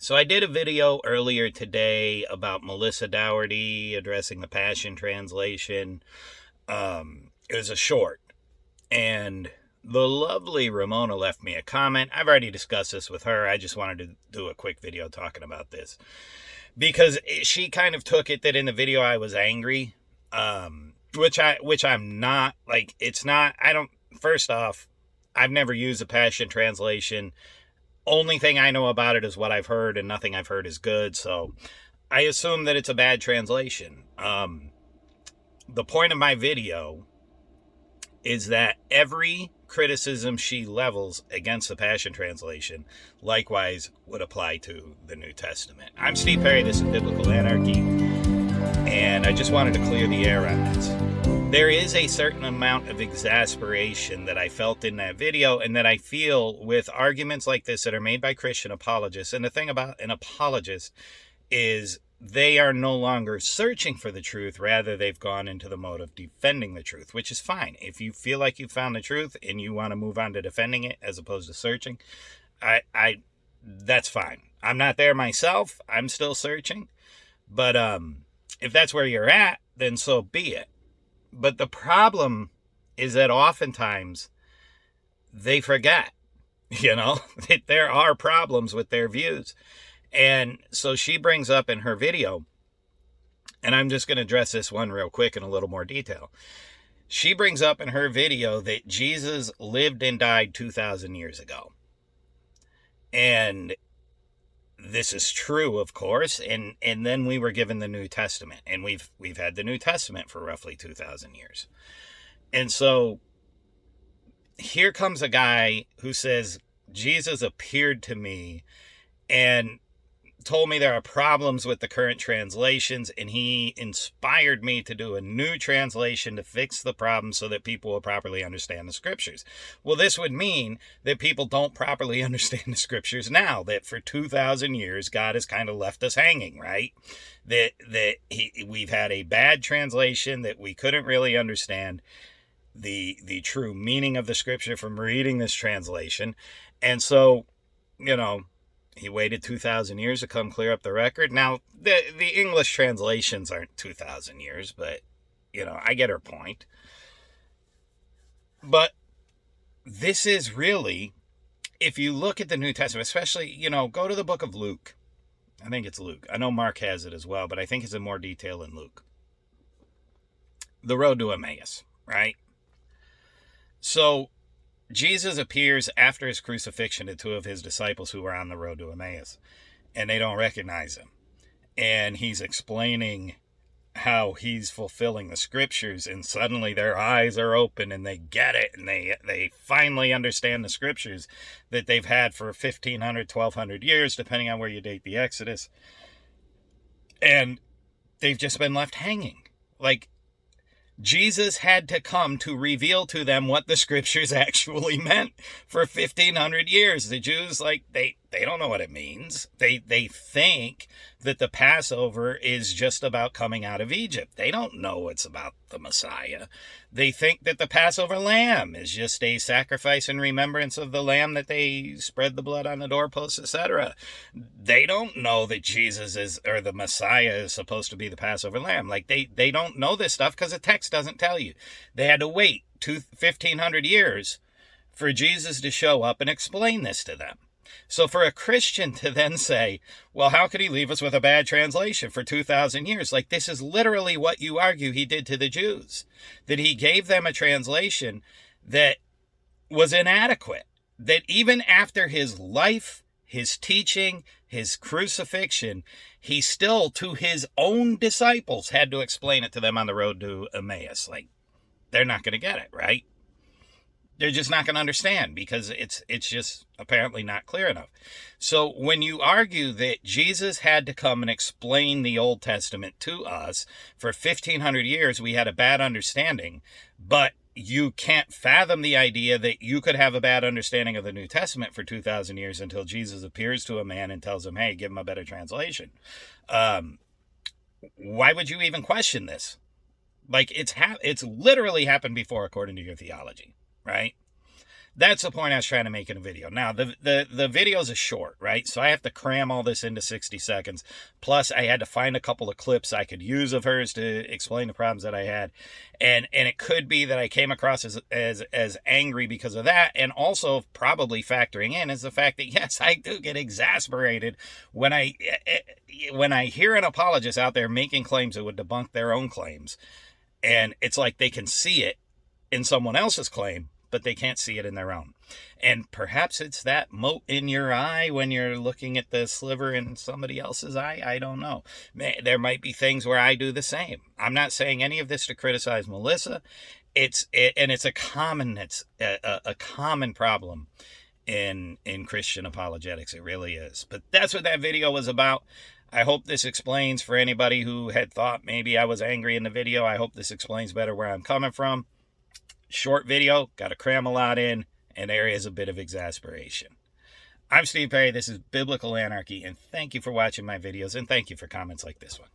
So I did a video earlier today about Melissa Dougherty addressing the Passion Translation. It was a short, and the lovely Ramona left me a comment. I've already discussed this with her. I just wanted to do a quick video talking about this because she kind of took it that in the video I was angry, which I'm not. Like, it's not. I don't. First off, I've never used a Passion Translation. Only thing I know about it is what I've heard, and nothing I've heard is good. So I assume that it's a bad translation. The point of my video is that every criticism she levels against the Passion Translation likewise would apply to the New Testament. I'm Steve Perry. This is Biblical Anarchy, and I just wanted to clear the air on this. There is a certain amount of exasperation that I felt in that video and that I feel with arguments like this that are made by Christian apologists. And the thing about an apologist is they are no longer searching for the truth. Rather, they've gone into the mode of defending the truth, which is fine. If you feel like you found the truth and you want to move on to defending it as opposed to searching, that's fine. I'm not there myself. I'm still searching. But if that's where you're at, then so be it. But the problem is that oftentimes they forget, that there are problems with their views. And so she brings up in her video, and I'm just going to address this one real quick in a little more detail. She brings up in her video that Jesus lived and died 2,000 years ago. And this is true, of course, and then we were given the New Testament, and we've had the New Testament for roughly 2,000 years. And so here comes a guy who says, Jesus appeared to me and told me there are problems with the current translations, and he inspired me to do a new translation to fix the problem so that people will properly understand the scriptures. Well, this would mean that people don't properly understand the scriptures now, that for 2,000 years God has kind of left us hanging, right? We've had a bad translation, that we couldn't really understand the true meaning of the scripture from reading this translation. And so, he waited 2,000 years to come clear up the record. Now, the English translations aren't 2,000 years, but, I get her point. But this is really, if you look at the New Testament, especially, go to the book of Luke. I think it's Luke. I know Mark has it as well, but I think it's in more detail in Luke. The road to Emmaus, right? So Jesus appears after his crucifixion to two of his disciples who were on the road to Emmaus, and they don't recognize him. And he's explaining how he's fulfilling the scriptures, and suddenly their eyes are open and they get it, and they finally understand the scriptures that they've had for 1,500, 1,200 years, depending on where you date the Exodus. And they've just been left hanging. Like, Jesus had to come to reveal to them what the scriptures actually meant for 1,500 years. The Jews, they don't know what it means. They think that the Passover is just about coming out of Egypt. They don't know it's about the Messiah. They think that the Passover lamb is just a sacrifice in remembrance of the lamb that they spread the blood on the doorposts, etc. They don't know that Jesus or the Messiah is supposed to be the Passover lamb. They don't know this stuff because the text doesn't tell you. They had to wait 1,500 years for Jesus to show up and explain this to them. So for a Christian to then say, well, how could he leave us with a bad translation for 2,000 years? This is literally what you argue he did to the Jews, that he gave them a translation that was inadequate, that even after his life, his teaching, his crucifixion, he still, to his own disciples, had to explain it to them on the road to Emmaus. They're not going to get it, right? They're just not going to understand because it's just apparently not clear enough. So when you argue that Jesus had to come and explain the Old Testament to us for 1,500 years, we had a bad understanding, but you can't fathom the idea that you could have a bad understanding of the New Testament for 2,000 years until Jesus appears to a man and tells him, hey, give him a better translation. Why would you even question this? It's literally happened before according to your theology. Right? That's the point I was trying to make in a video. Now, the videos are short, right? So I have to cram all this into 60 seconds. Plus, I had to find a couple of clips I could use of hers to explain the problems that I had. And it could be that I came across as angry because of that. And also probably factoring in is the fact that, yes, I do get exasperated when I hear an apologist out there making claims that would debunk their own claims. And it's like they can see it in someone else's claim, but they can't see it in their own. And perhaps it's that mote in your eye when you're looking at the sliver in somebody else's eye. I don't know. There might be things where I do the same. I'm not saying any of this to criticize Melissa. It's a common problem in Christian apologetics. It really is. But that's what that video was about. I hope this explains for anybody who had thought maybe I was angry in the video. I hope this explains better where I'm coming from. Short video, got to cram a lot in, and there is a bit of exasperation. I'm Steve Perry. This is Biblical Anarchy, and thank you for watching my videos, and thank you for comments like this one.